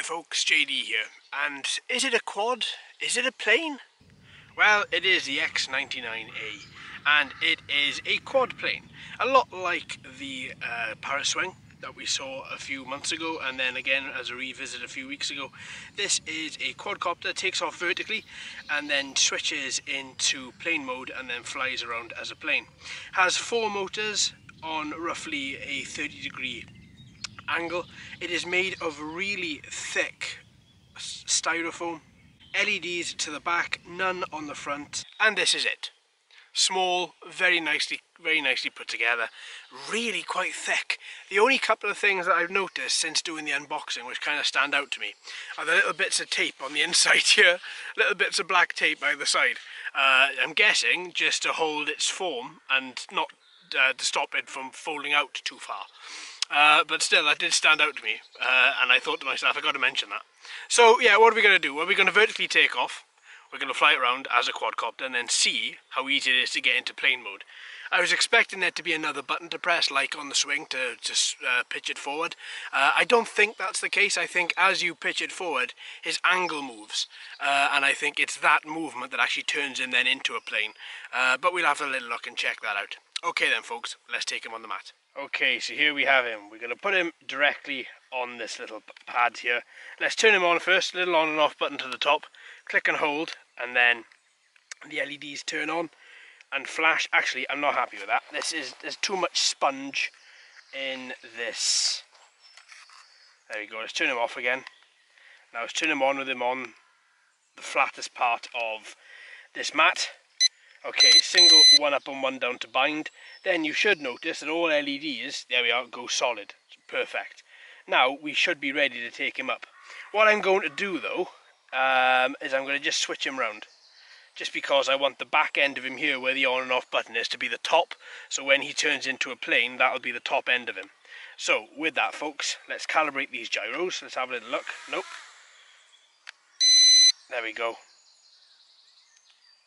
Hiya folks, JD here. And is it a quad? Is it a plane? Well, it is the X99A, and it is a quad plane. A lot like the Parrot Swing that we saw a few months ago, and then again as a revisit a few weeks ago. This is a quadcopter, takes off vertically and then switches into plane mode and then flies around as a plane. Has 4 motors on roughly a 30-degree angle. It is made of really thick styrofoam, LEDs to the back, none on the front, and this is it. Small, very nicely put together, really quite thick. The only couple of things that I've noticed since doing the unboxing which kind of stand out to me are the little bits of tape on the inside here, little bits of black tape either side. I'm guessing just to hold its form and not to stop it from folding out too far. But still, that did stand out to me, and I thought to myself, I got to mention that. So yeah, what are we going to do? Well, we're going to vertically take off. We're going to fly it around as a quadcopter and then see how easy it is to get into plane mode. I was expecting there to be another button to press, like on the swing, to pitch it forward. I don't think that's the case. I think as you pitch it forward, his angle moves, and I think it's that movement that actually turns him then into a plane. But we'll have a little look and check that out. Okay then folks, let's take him on the mat. Okay, so here we have him. We're going to put him directly on this little pad here. Let's turn him on first, little on and off button to the top. Click and hold, and then the LEDs turn on and flash. Actually, I'm not happy with that. There's too much sponge in this. There we go, let's turn him off again. Now let's turn him on with him on the flattest part of this mat. Okay, single, one up and one down to bind. Then you should notice that all LEDs, there we are, go solid. Perfect. Now we should be ready to take him up. What I'm going to do though, is I'm going to just switch him round. Just because I want the back end of him here, where the on and off button is, to be the top. So when he turns into a plane, that'll be the top end of him. So with that folks, let's calibrate these gyros. Let's have a little look. Nope. There we go.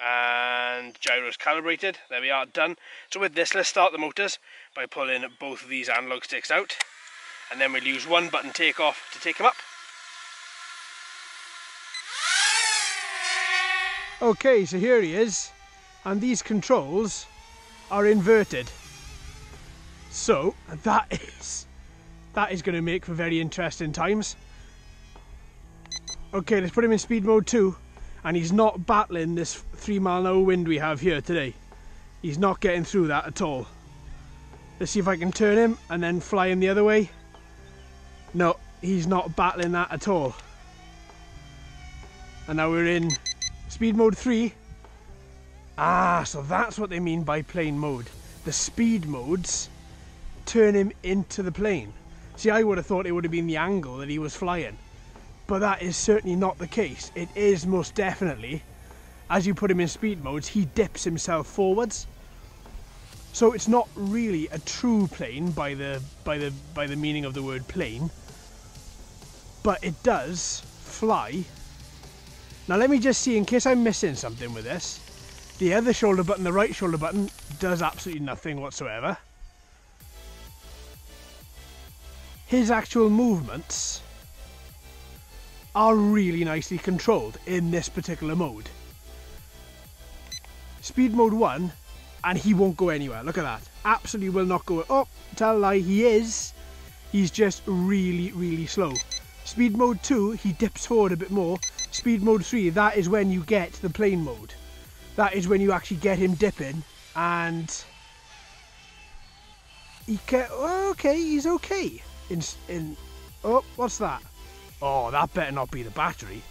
And gyros calibrated. There we are, done. So with this, let's start the motors by pulling both of these analog sticks out, and then we'll use one button take off to take them up. Okay, so here he is, and these controls are inverted. So that is going to make for very interesting times. Okay, let's put him in speed mode 2. And he's not battling this 3-mile-an-hour wind we have here today. He's not getting through that at all. Let's see if I can turn him and then fly him the other way. No, he's not battling that at all. And now we're in speed mode 3. Ah, so that's what they mean by plane mode. The speed modes turn him into the plane. See, I would have thought it would have been the angle that he was flying. But that is certainly not the case. It is most definitely, as you put him in speed modes, he dips himself forwards. So it's not really a true plane by the meaning of the word plane, but it does fly. Now let me just see, in case I'm missing something with this, the other shoulder button, the right shoulder button, does absolutely nothing whatsoever. His actual movements are really nicely controlled in this particular mode. Speed mode 1, and he won't go anywhere. Look at that. Absolutely will not go. Oh, tell a lie, he is. He's just really slow. Speed mode 2, he dips forward a bit more. Speed mode 3, that is when you get the plane mode. That is when you actually get him dipping, and he can. Oh, okay, he's okay. Oh, what's that? Oh, that better not be the battery.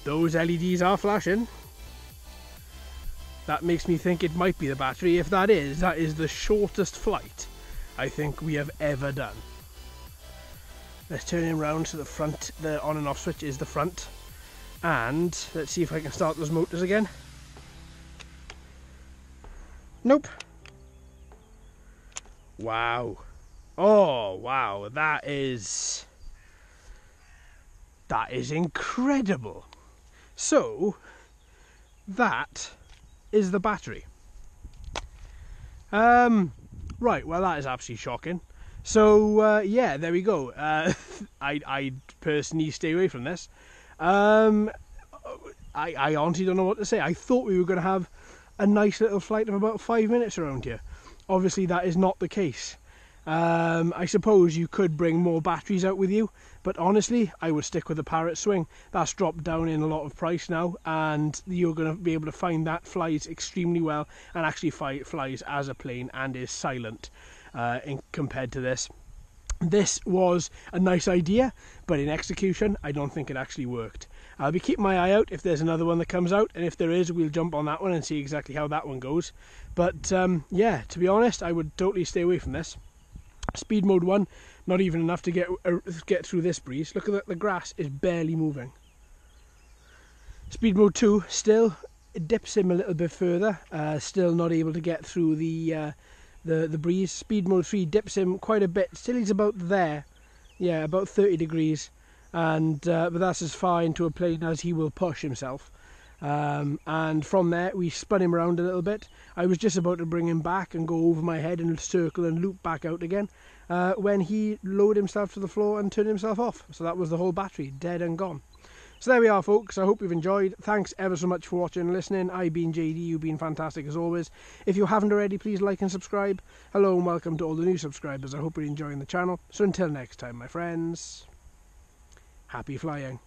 Those LEDs are flashing. That makes me think it might be the battery. If that is the shortest flight I think we have ever done. Let's turn him round so the front, the on and off switch is the front. And let's see if I can start those motors again. Nope. Wow. Oh wow, that is incredible. So that is the battery. Right, well that is absolutely shocking. So yeah, there we go. I'd personally stay away from this. I honestly don't know what to say. I thought we were going to have a nice little flight of about 5 minutes around here. Obviously that is not the case. I suppose you could bring more batteries out with you, but honestly I would stick with the Parrot Swing. That's dropped down in a lot of price now, and you're going to be able to find that flies extremely well and actually flies as a plane and is silent compared to this. This was a nice idea, but in execution I don't think it actually worked. I'll be keeping my eye out if there's another one that comes out, and if there is, we'll jump on that one and see exactly how that one goes. But yeah, to be honest, I would totally stay away from this. Speed mode 1, not even enough to get through this breeze. Look at that, the grass is barely moving. Speed mode 2, still, it dips him a little bit further, still not able to get through the breeze. Speed mode 3 dips him quite a bit, still he's about there, yeah, about 30 degrees, and but that's as far into a plane as he will push himself. And from there we spun him around a little bit. I was just about to bring him back and go over my head in a circle and loop back out again, when he lowered himself to the floor and turned himself off. So that was the whole battery, dead and gone. So there we are, folks. I hope you've enjoyed. Thanks ever so much for watching and listening. I've been JD, you've been fantastic as always. If you haven't already, please like and subscribe. Hello and welcome to all the new subscribers. I hope you're enjoying the channel. So until next time, my friends, happy flying.